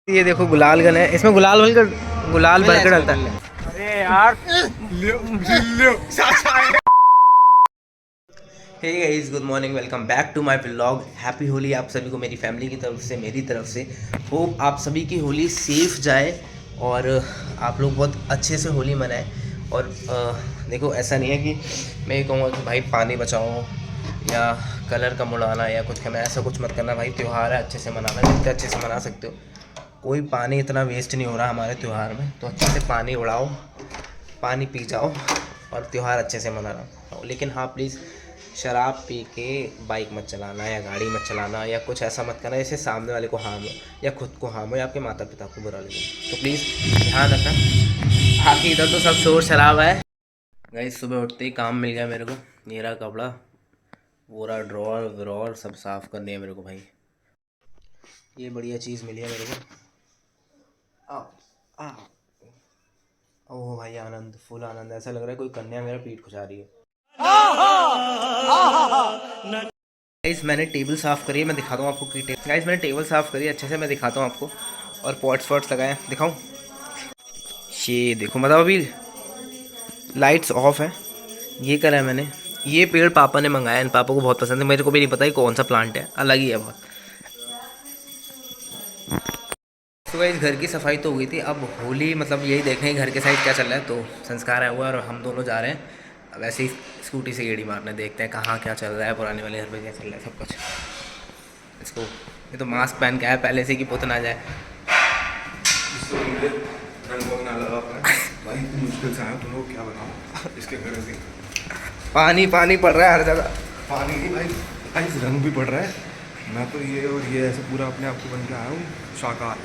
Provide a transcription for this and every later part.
ये देखो गुलाल गन है, इसमें गुलाल भर के डलता है। अरे यार hey guys, good morning, welcome back to my vlog. Happy Holi आप सभी को मेरी फैमिली की तरफ से, मेरी तरफ से। होप आप सभी की होली सेफ जाए और आप लोग बहुत अच्छे से होली मनाएं। और देखो, ऐसा नहीं है कि मैं ये कहूँगा कि भाई पानी बचाओ या कलर कम उड़ाना या कुछ करना, ऐसा कुछ मत करना। भाई त्यौहार है, अच्छे से मनाना, जितने अच्छे से मना सकते हो। कोई पानी इतना वेस्ट नहीं हो रहा हमारे त्यौहार में, तो अच्छे से पानी उड़ाओ, पानी पी जाओ और त्यौहार अच्छे से मनाना। लेकिन हाँ, प्लीज़ शराब पी के बाइक मत चलाना या गाड़ी मत चलाना या कुछ ऐसा मत करना जैसे सामने वाले को हार्म हो या खुद को हार्म हो या आपके माता पिता को बुरा लगे। तो प्लीज़ ध्यान रखना। बाकी इधर तो सब शोर शराब है। गाइस, सुबह उठते ही काम मिल गया मेरे को। ये रहा कपड़ा, पूरा ड्रॉर सब साफ़ करनी है मेरे को। भाई ये बढ़िया चीज़ मिली है मेरे को। ओह भाई, आनंद, फुल आनंद। ऐसा लग रहा है कोई कन्या मेरा पीठ खुजा रही है। गाइस, मैंने टेबल साफ़ करी है, मैं दिखाता हूँ आपको की गाइस मैंने टेबल साफ़ करी है अच्छे से, मैं दिखाता हूँ आपको। और पॉट्स वॉट्स लगाए, दिखाऊँ? ये देखो, मतलब अभी लाइट्स ऑफ है। ये करा है मैंने। ये पेड़ पापा ने मंगाया है, पापा को बहुत पसंद है। मेरे को भी नहीं पता ही कौन सा प्लांट है, अलग ही है बहुत। तो गाइस, घर की सफाई तो हो गई थी। अब होली, मतलब यही देखें घर के साइड क्या चल रहा है। तो संस्कार आया हुआ है और हम दोनों जा रहे हैं वैसे ही स्कूटी से गेड़ी मारने। देखते हैं कहाँ क्या चल रहा है, पुराने वाले घर पे क्या चल रहा है, सब कुछ। इसको ये तो मास्क पहन के आया पहले से कि पुत ना जाए। मुश्किल से आया, तुम लोग क्या बताओ इसके घर से। पानी पानी पड़ रहा है हर जगह। पानी नहीं भाई, रंग भी पड़ रहा है। मैं तो ये और ये ऐसे पूरा अपने आप को बन के आया हूँ शाकाहार।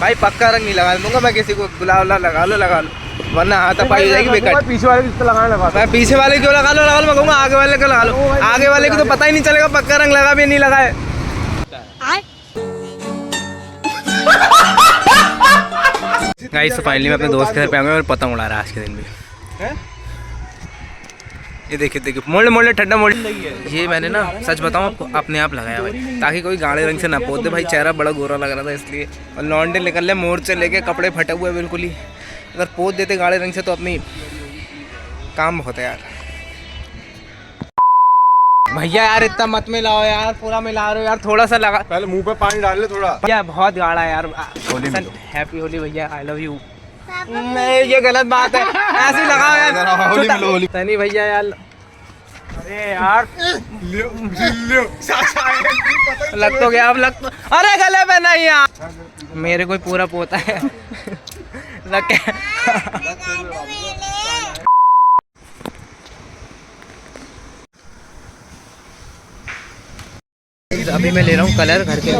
भाई पक्का रंग नहीं लगा दूंगा मैं किसी को। गुलाब लगा लो वरना हाथापाई हो जाएगी बेकार। पीछे वाले किसको लगाने लगा? मैं पीछे वाले क्यों लगा लो मैं कहूँगा आगे वाले को लगा लो। आगे वाले को तो पता ही नहीं चलेगा पक्का रंग लगा भी नहीं लगा है। गाइस, तो फाइनली मैं अपने दोस्त के घर पे आ गया और पतंग उड़ा रहा है आज के दिन भी। ये देखिए मोड़े ठंडा मोड़। ये मैंने ना सच बताऊँ आपको, अपने आप लगाया भाई, ताकि कोई गाढ़े रंग से ना पोत दे। भाई चेहरा बड़ा गोरा लग रहा था इसलिए। और लौंडे निकल ले मोड़ से लेके, कपड़े फटे हुए बिल्कुल ही। अगर पोत देते गाढ़े रंग से तो अपनी काम बहुत है यार। भैया यार इतना मत मिलाओ यार, पूरा मिला रहे हो यार, थोड़ा सा लगा। पहले मुंह पे पानी डाल ले थोड़ा। भैया बहुत गाढ़ा है यार। हैप्पी होली भैया, आई लव यू। नहीं, ये गलत बात है, ऐसे लगाओ यार। सनी भैया यार, अरे यार लग तो गया अब, लग तो। अरे गले पे नहीं यार, मेरे कोई पूरा पोता है लग के। अभी मैं ले रहा हूँ कलर घर के।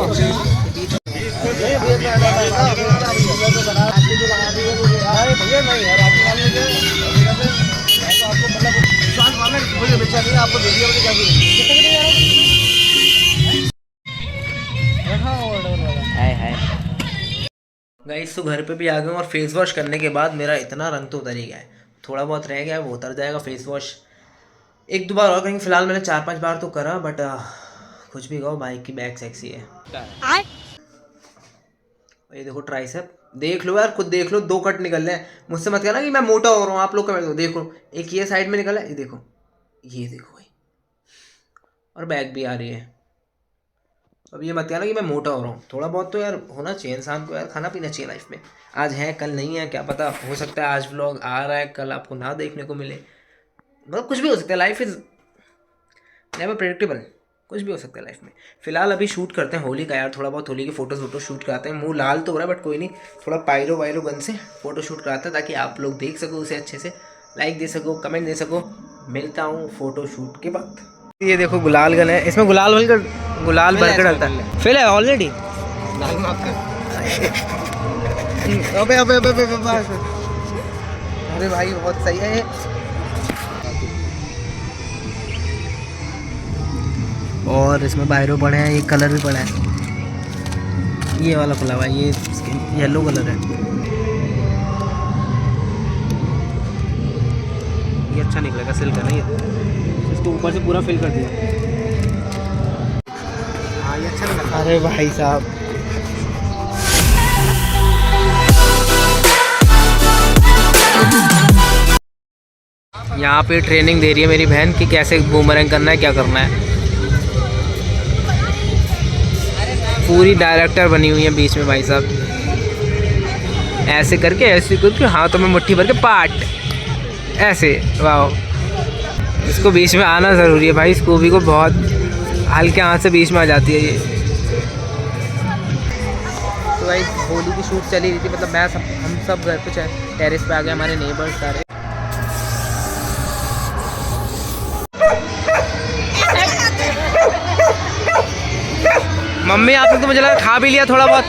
गाइस, तो घर पे भी आ गए और फेस वॉश करने के बाद मेरा इतना रंग तो उतर ही गया है। थोड़ा बहुत रह गया है, वो उतर जाएगा। फेस वॉश एक दो बार और करेंगे। फिलहाल मैंने 4-5 बार तो करा, बट कुछ भी कहो, बाइक की बैक सेक्सी है। ये देखो ट्राइसेप, देख लो यार, खुद देख लो, 2 कट निकल रहे हैं। मुझसे मत कहना कि मैं मोटा हो रहा हूँ। आप लोग कमेंट करो, देखो एक ये साइड में निकला है, ये देखो भाई, और बैक भी आ रही है। अब ये मत कहना कि मैं मोटा हो रहा हूँ। थोड़ा बहुत तो यार होना चाहिए इंसान को, यार खाना पीना चाहिए लाइफ में। आज है कल नहीं है, क्या पता, हो सकता है आज व्लॉग आ रहा है कल आपको ना देखने को मिले। मतलब कुछ भी हो सकता है, लाइफ इज नेवर प्रेडिक्टेबल, कुछ भी हो सकता है लाइफ में। फिलहाल अभी शूट करते हैं होली का यार, थोड़ा बहुत होली के फोटो शूट कराते हैं। मुंह लाल तो हो रहा है बट कोई नहीं, थोड़ा पायरो वायरो गन से फोटो शूट कराते हैं ताकि आप लोग देख सको उसे अच्छे से, लाइक दे सको, कमेंट दे सको। मिलता हूँ फोटो शूट के बाद। ये देखो गुलाल गन है, इसमें गुलाल भर के डलता है। फिल है ऑलरेडी। अबे अरे भाई बहुत सही है ये। और इसमें बायरो पड़े हैं, ये कलर भी पड़ा है, ये वाला खुला हुआ है, ये येलो कलर है। ये अच्छा निकलेगा, सिल्क है ना ये। इसको ऊपर से पूरा फिल कर दिया। हाँ ये अच्छा लगा। अरे भाई साहब यहाँ पे ट्रेनिंग दे रही है मेरी बहन कि कैसे बूमरैंग करना है, क्या करना है। पूरी डायरेक्टर बनी हुई है बीच में भाई साहब, ऐसे करके हाथों में मुट्ठी भर के पाट ऐसे। वाह, इसको बीच में आना ज़रूरी है भाई, स्कूबी को बहुत हल्के हाथ से बीच में आ जाती है ये। तो भाई होली की शूट चली रही थी, मतलब हम सब घर पे टेरेस पे आ गए, हमारे नेबर्स सारे। मम्मी आपने तो मुझे लगा खा भी लिया थोड़ा बहुत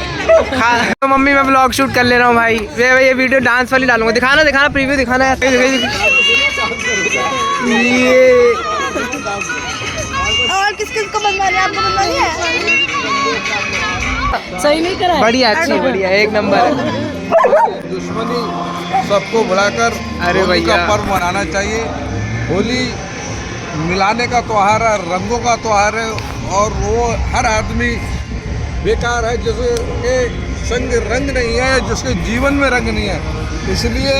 खा। तो मम्मी मैं व्लॉग शूट कर ले रहा हूँ भाई, ये वीडियो डांस वाली डालूंगा। दिखाना प्रीव्यू दिखाना है। ये और किसको बनवानी है? आपको बनवानी है? सही नहीं करा है? बढ़िया, अच्छी बढ़िया, एक नंबर है। दुश्मनी सबको बुलाकर अरे होली का भैया। पर्व मनाना चाहिए। होली मिलाने का त्योहार है, रंगों का त्योहार है, और वो हर आदमी बेकार है जिसके संग रंग नहीं है, जिसके जीवन में रंग नहीं है। इसलिए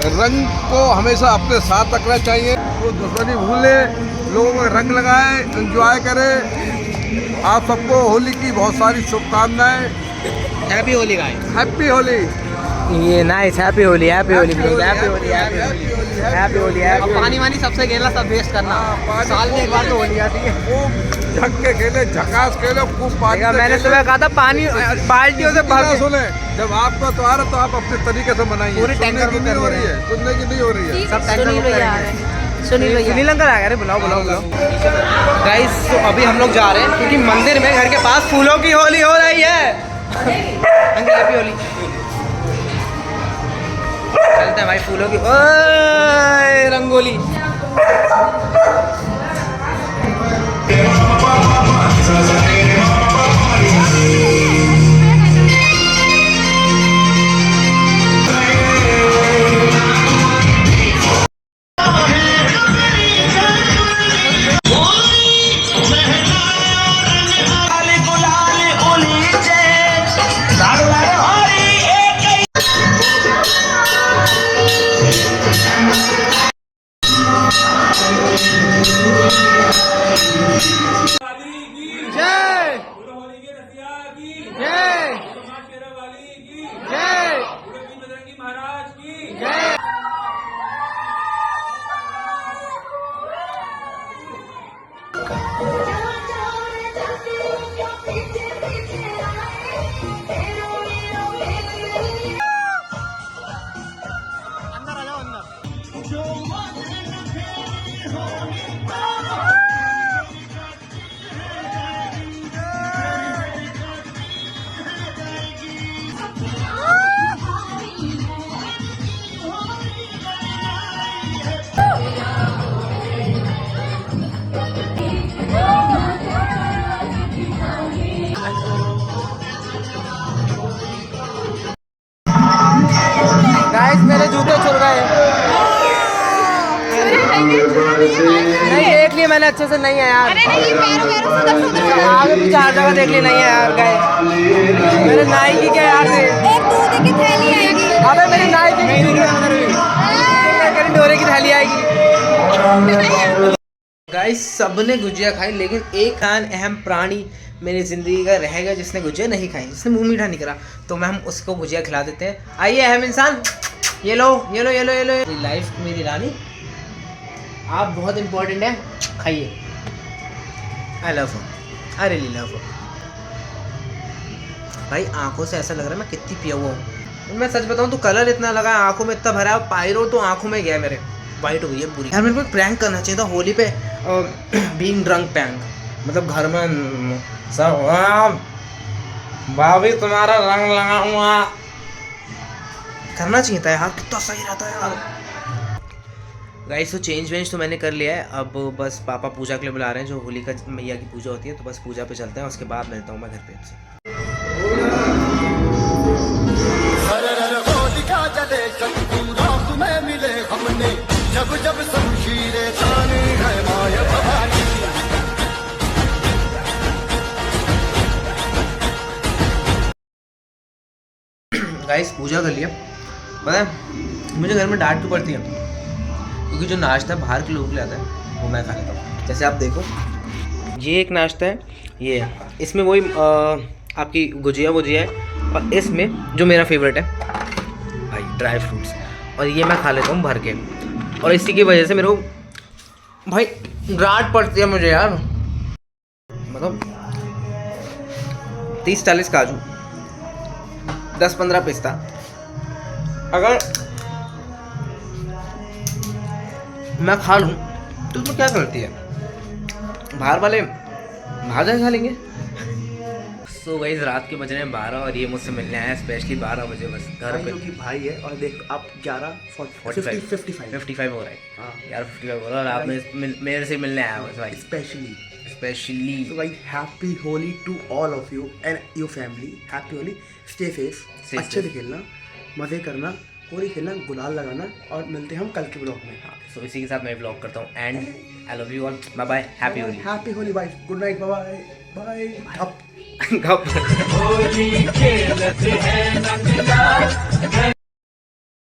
रंग को हमेशा अपने साथ रखना चाहिए। वो दुश्मनी भूले, लोगों में रंग लगाए, एंजॉय करें। आप सबको होली की बहुत सारी शुभकामनाएं। Happy Holi guys, happy Holi. ये nice, happy Holi, happy Holi, happy Holi, happy Holi, happy Holi. पानी वानी सबसे खेलना, सब वेस्ट करना, साल में एक बार तो होली आती है। खूब झक के खेले, झकास खेले, खूब पानी से मैंने खेले। सुबह कहा था पानी बाल्टियों से भर के। सुने, जब आपका त्योहार है तो आप अपने तरीके से मनाइए। पूरी सुनने टैंकर की नहीं हो रही है, सुनने की नहीं हो रही है। सब सुनील भैया आ रहे हैं। सुनील भैया सुनील अंकल आ गए, बुलाओ। गाइस तो अभी हम लोग जा रहे हैं क्योंकि मंदिर में घर के पास फूलों की होली हो रही है। Uncle happy Holi. चलते हैं भाई फूलों की ओए रंगोली। गाइस मेरे जूते छुड़ गए। नहीं देख लिए मैंने अच्छे से, नहीं है यार। अरे नहीं, पैरों से आगे पीछे हर जगह देख ली, नहीं है यार। गए मेरे नाइकी के यार से। एक दूध की थैली आएगी। अबे मेरी नाइकी की डोरे की थैली आएगी। गाइस सबने गुजिया खाई, लेकिन एक खान अहम प्राणी मेरी ज़िंदगी का रह गया जिसने गुजिया नहीं खाई, जिसने मुंह मीठा नहीं करा। तो मैं हम उसको गुजिया खिला देते हैं। आइए अहम इंसान, ये लो ये लो ये लो ये लो। मेरी लाइफ मेरी रानी, आप बहुत इम्पोर्टेंट है, खाइए। आई love you, I really love you. भाई आंखों से ऐसा लग रहा है मैं कितनी पिया हुआ हूँ। मैं सच बताऊँ तो कलर इतना लगा है, आंखों में इतना भरा है, पायरो तो आंखों में गया मेरे, वाइट हो गई है पूरी। यार मेरे को प्रैंक करना चाहिए था होली पे, बीइंग ड्रंक प्रैंक। मतलब घर में सब भाभी तुम्हारा रंग लगाऊंगा, करना चाहिए था यार, कितना सही रहता है यार। गाइस तो चेंज वेंज तो मैंने कर लिया है, अब बस पापा पूजा के लिए बुला रहे हैं, जो होली का मैया की पूजा होती है, तो बस पूजा पे चलते हैं, उसके बाद मिलता हूँ मैं घर पे आपसे। जब जब शमशीरें तानी है माया भवानी। गाइस पूजा कर लिया, पता है मुझे घर में डांट क्यों पड़ती है, क्योंकि जो नाश्ता बाहर के लोग लाता है वो मैं खा लेता हूँ। जैसे आप देखो, ये एक नाश्ता है, ये है, इसमें वही आपकी गुजिया वुजिया है, और इसमें जो मेरा फेवरेट है भाई ड्राई फ्रूट्स, और ये मैं खा लेता हूँ भर के। और इसी की वजह से मेरे को भाई डांट पड़ती है मुझे यार। मतलब 30-40 काजू, 10-15 पिस्ता, अगर मैं खा लूँ तो उसमें क्या करती है, बाहर वाले बाहर जाके खा लेंगे। सो गाइस रात के बज रहे हैं 12 और ये मुझसे मिलने आया स्पेशली 12 बजे बस घर पे। क्योंकि भाई है और देख आप 55 हो रहा है, 11:55 हो रहा है और आप मेरे से मिलने आया बस भाई स्पेशली। So भाई happy Holi to all of you and your family. Happy Holi, stay safe, Stay अच्छे से safe. खेलना, मज़े करना, होली खेलना, गुलाल लगाना, और मिलते हैं हम कल के ब्लॉग में। सो इसी के साथ मैं व्लॉग करता हूँ and I love you all, bye bye, happy Holi. Happy Holi भाई, गुड नाइट, बाय बाय। अब गप।